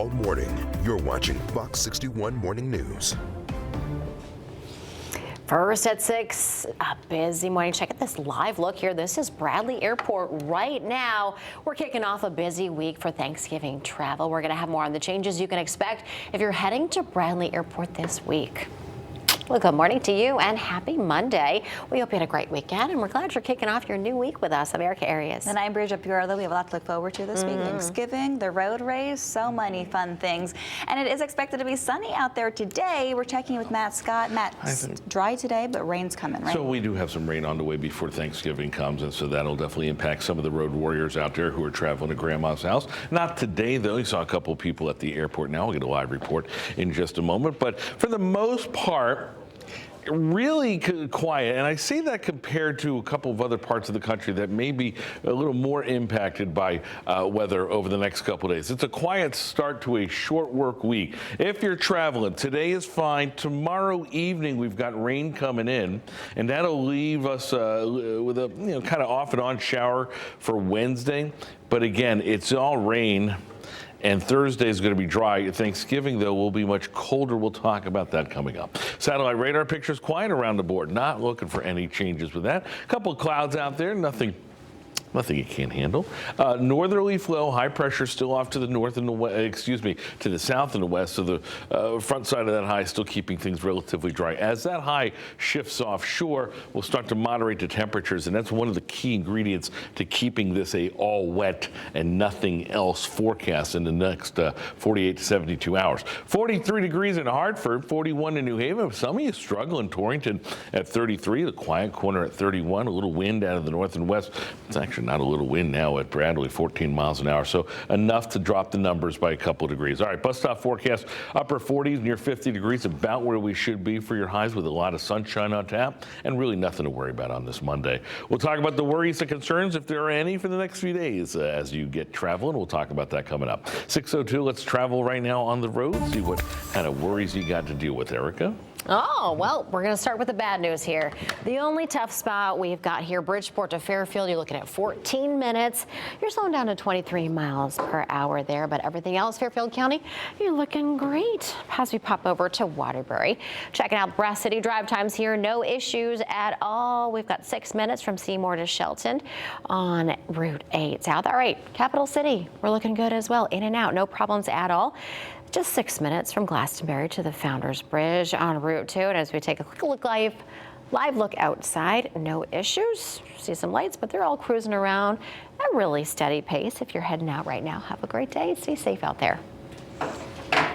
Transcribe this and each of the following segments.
All morning, you're watching Fox 61 Morning News. First at 6, a busy morning. Check out this live look here. This is Bradley Airport right now. We're kicking off a busy week for Thanksgiving travel. We're going to have more on the changes you can expect if you're heading to Bradley Airport this week. Well, good morning to you and happy Monday. We hope you had a great weekend, and we're glad you're kicking off your new week with us, America Arias. And I'm Bridget Piorlo. We have a lot to look forward to this week. Thanksgiving, the road race, so many fun things. And it is expected to be sunny out there today. We're checking with Matt Scott. Matt, dry today, but rain's coming, right? So we do have some rain on the way before Thanksgiving comes, and so that'll definitely impact some of the road warriors out there who are traveling to Grandma's house. Not today, though. We saw a couple of people at the airport now. We'll get a live report in just a moment. But for the most part, really quiet, and I say that compared to a couple of other parts of the country that may be a little more impacted by weather over the next couple of days. It's a quiet start to a short work week. If you're traveling, today is fine. Tomorrow evening, we've got rain coming in, and that'll leave us with a kind of off and on shower for Wednesday. But again, it's all rain. And Thursday is going to be dry. Thanksgiving, though, will be much colder. We'll talk about that coming up. Satellite radar pictures quiet around the board. Not looking for any changes with that. A couple of clouds out there. Nothing you can't handle. Northerly flow, high pressure still off to the north and the west, to the south and the west. So the front side of that high still keeping things relatively dry. As that high shifts offshore, we'll start to moderate the temperatures, and that's one of the key ingredients to keeping this a all wet and nothing else forecast in the next 48 to 72 hours. 43 degrees in Hartford, 41 in New Haven. Some of you struggle in Torrington at 33, the quiet corner at 31. A little wind out of the north and west. It's actually not a little wind now at Bradley, 14 miles an hour. So enough to drop the numbers by a couple of degrees. All right, bus stop forecast, upper 40s, near 50 degrees, about where we should be for your highs with a lot of sunshine on tap and really nothing to worry about on this Monday. We'll talk about the worries and concerns, if there are any, for the next few days as you get traveling. We'll talk about that coming up. 6:02, let's travel right now on the road, see what kind of worries you got to deal with, Erica. Oh, well, we're going to start with the bad news here. The only tough spot we've got here, Bridgeport to Fairfield, you're looking at 14 minutes. You're slowing down to 23 miles per hour there, but everything else, Fairfield County, you're looking great. As we pop over to Waterbury, checking out Brass City drive times here, no issues at all. We've got 6 minutes from Seymour to Shelton on Route 8 South. All right, Capital City, we're looking good as well, in and out, no problems at all. Just 6 minutes from Glastonbury to the Founders Bridge on Route 2. And as we take a quick look live look outside, no issues. See some lights, but they're all cruising around at a really steady pace. If you're heading out right now, have a great day. Stay safe out there.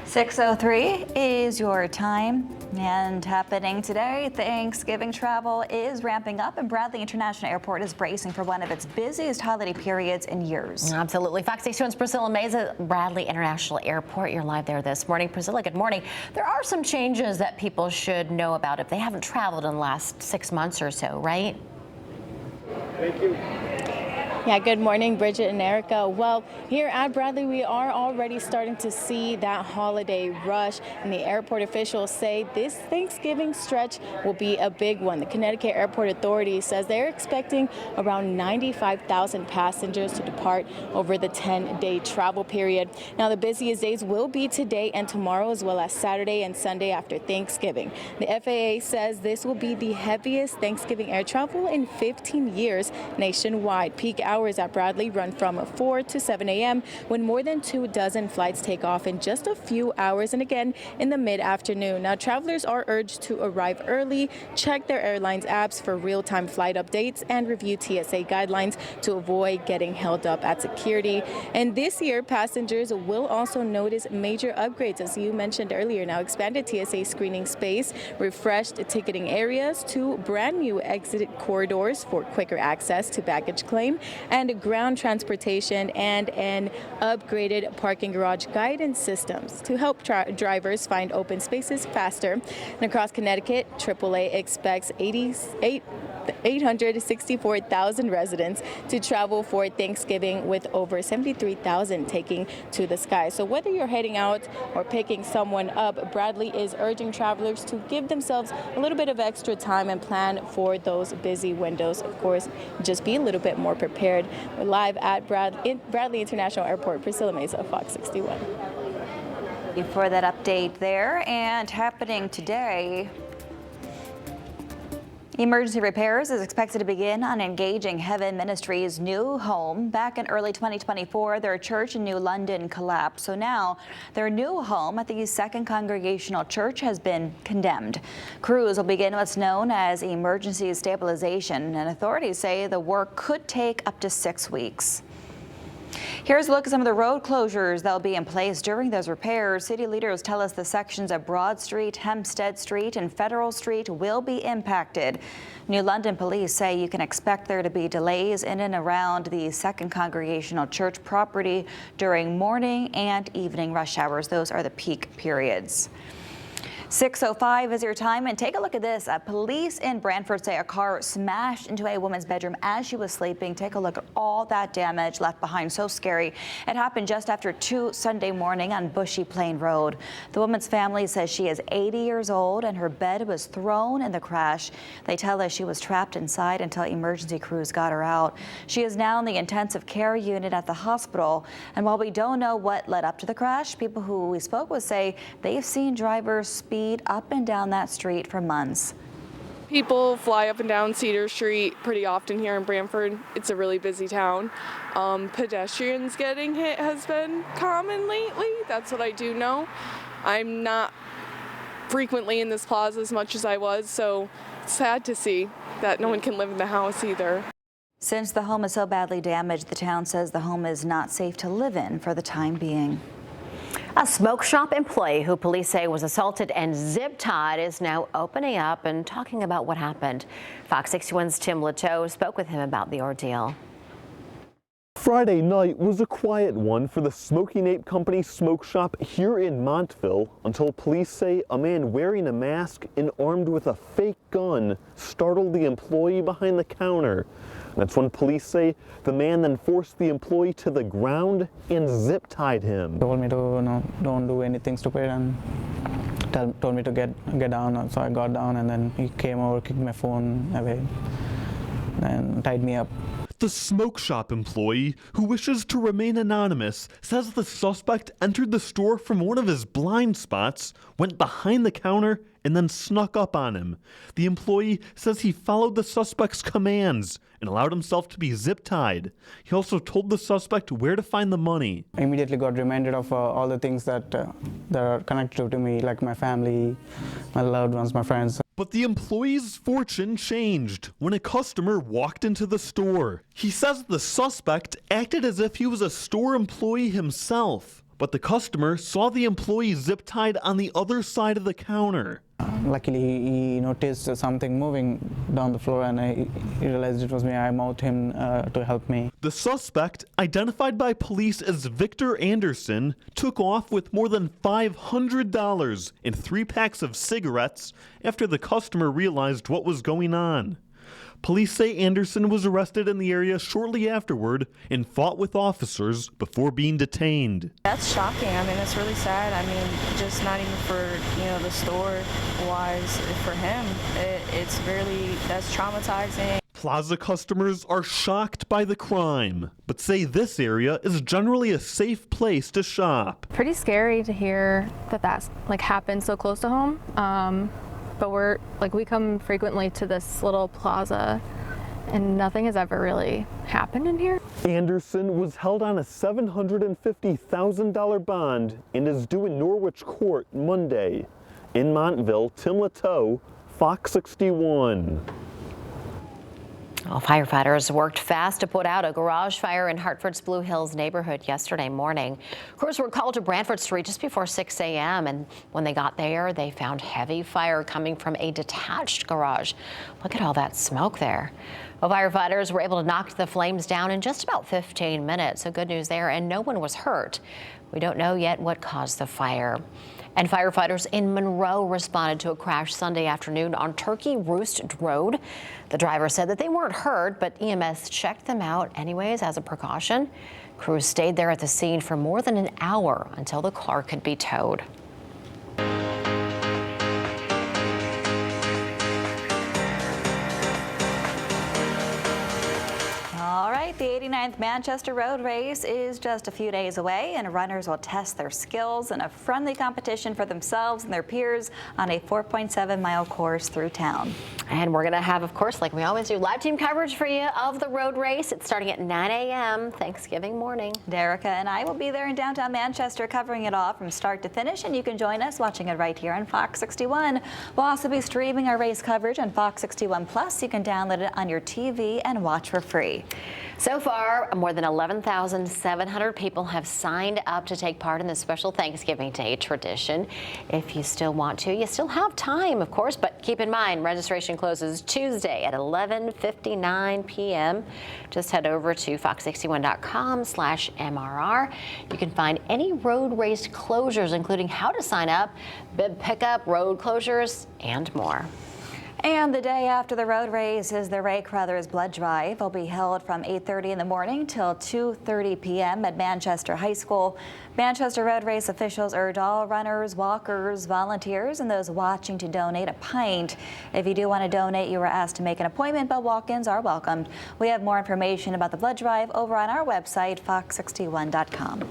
6:03 is your time, and happening today, Thanksgiving travel is ramping up, and Bradley International Airport is bracing for one of its busiest holiday periods in years. Absolutely. Fox 61's Priscilla Mays at Bradley International Airport. You're live there this morning. Priscilla, good morning. There are some changes that people should know about if they haven't traveled in the last 6 months or so, right? Thank you. Yeah, good morning, Bridget and Erica. Well, here at Bradley, we are already starting to see that holiday rush, and the airport officials say this Thanksgiving stretch will be a big one. The Connecticut Airport Authority says they're expecting around 95,000 passengers to depart over the 10-day travel period. Now, the busiest days will be today and tomorrow, as well as Saturday and Sunday after Thanksgiving. The FAA says this will be the heaviest Thanksgiving air travel in 15 years nationwide. Peak hours at Bradley run from 4 to 7 a.m. when more than 24 flights take off in just a few hours, and again in the mid-afternoon. Now, travelers are urged to arrive early, check their airline's apps for real-time flight updates, and review TSA guidelines to avoid getting held up at security. And this year, passengers will also notice major upgrades, as you mentioned earlier. Now, expanded TSA screening space, refreshed ticketing areas, 2 brand new exit corridors for quicker access to baggage claim, and ground transportation, and an upgraded parking garage guidance systems to help drivers find open spaces faster. And across Connecticut, AAA expects 864,000 residents to travel for Thanksgiving, with over 73,000 taking to the sky. So whether you're heading out or picking someone up, Bradley is urging travelers to give themselves a little bit of extra time and plan for those busy windows. Of course, just be a little bit more prepared. We're live at Bradley International Airport. Priscilla Mays of Fox 61. For that update there. And happening today, emergency repairs is expected to begin on Engaging Heaven Ministries' new home. Back in early 2024, their church in New London collapsed. So now their new home at the Second Congregational Church has been condemned. Crews will begin what's known as emergency stabilization, and authorities say the work could take up to 6 weeks. Here's a look at some of the road closures that will be in place during those repairs. City leaders tell us the sections of Broad Street, Hempstead Street, and Federal Street will be impacted. New London police say you can expect there to be delays in and around the Second Congregational Church property during morning and evening rush hours. Those are the peak periods. 6:05 is your time, and take a look at this. Police in Branford say a car smashed into a woman's bedroom as she was sleeping. Take a look at all that damage left behind. So scary. It happened just after 2 Sunday morning on Bushy Plain Road. The woman's family says she is 80 years old and her bed was thrown in the crash. They tell us she was trapped inside until emergency crews got her out. She is now in the intensive care unit at the hospital. And while we don't know what led up to the crash, people who we spoke with say they've seen drivers speed up and down that street for months. People fly up and down Cedar Street pretty often here in Branford. It's a really busy town. Pedestrians getting hit has been common lately. That's what I do know. I'm not frequently in this plaza as much as I was, so it's sad to see that no one can live in the house either. Since the home is so badly damaged, the town says the home is not safe to live in for the time being. A smoke shop employee who police say was assaulted and zip-tied is now opening up and talking about what happened. Fox 61's Tim Lateau spoke with him about the ordeal. Friday night was a quiet one for the Smoking Ape Company smoke shop here in Montville until police say a man wearing a mask and armed with a fake gun startled the employee behind the counter. That's when police say the man then forced the employee to the ground and zip-tied him. Told me to don't do anything stupid and told me to get down. So I got down and then he came over, kicked my phone away and tied me up. The smoke shop employee, who wishes to remain anonymous, says the suspect entered the store from one of his blind spots, went behind the counter, and then snuck up on him. The employee says he followed the suspect's commands and allowed himself to be zip-tied. He also told the suspect where to find the money. I immediately got reminded of all the things that are connected to me, like my family, my loved ones, my friends. But the employee's fortune changed when a customer walked into the store. He says the suspect acted as if he was a store employee himself, but the customer saw the employee zip-tied on the other side of the counter. Luckily, he noticed something moving down the floor and he realized it was me. I mouthed him to help me. The suspect, identified by police as Victor Anderson, took off with more than $500 and 3 packs of cigarettes after the customer realized what was going on. Police say Anderson was arrested in the area shortly afterward and fought with officers before being detained. That's shocking. I mean, it's really sad. I mean, just not even for, the store-wise, for him. It's really, that's traumatizing. Plaza customers are shocked by the crime, but say this area is generally a safe place to shop. Pretty scary to hear that that's happened so close to home. But we come frequently to this little plaza and nothing has ever really happened in here. Anderson was held on a $750,000 bond and is due in Norwich Court Monday. In Montville, Tim Lateau, Fox 61. Well, firefighters worked fast to put out a garage fire in Hartford's Blue Hills neighborhood yesterday morning. Crews were called to Branford Street just before 6 a.m. and when they got there, they found heavy fire coming from a detached garage. Look at all that smoke there. Well, firefighters were able to knock the flames down in just about 15 minutes. So good news there, and no one was hurt. We don't know yet what caused the fire. And firefighters in Monroe responded to a crash Sunday afternoon on Turkey Roost Road. The driver said that they weren't hurt, but EMS checked them out anyways as a precaution. Crews stayed there at the scene for more than an hour until the car could be towed. All right. right, the 89th Manchester Road Race is just a few days away, and runners will test their skills in a friendly competition for themselves and their peers on a 4.7-mile course through town. And we're going to have, of course, like we always do, live team coverage for you of the road race. It's starting at 9 a.m. Thanksgiving morning. Derica and I will be there in downtown Manchester covering it all from start to finish, and you can join us watching it right here on Fox 61. We'll also be streaming our race coverage on Fox 61 Plus. You can download it on your TV and watch for free. So far, more than 11,700 people have signed up to take part in this special Thanksgiving Day tradition. If you still want to, you still have time, of course, but keep in mind, registration closes Tuesday at 11:59 p.m. Just head over to fox61.com/MRR. You can find any road race closures, including how to sign up, bib pickup, road closures, and more. And the day after the road race is the Ray Crothers Blood Drive. It'll be held from 8:30 in the morning till 2:30 p.m. at Manchester High School. Manchester Road Race officials urge all runners, walkers, volunteers, and those watching to donate a pint. If you do want to donate, you are asked to make an appointment, but walk-ins are welcomed. We have more information about the blood drive over on our website, fox61.com.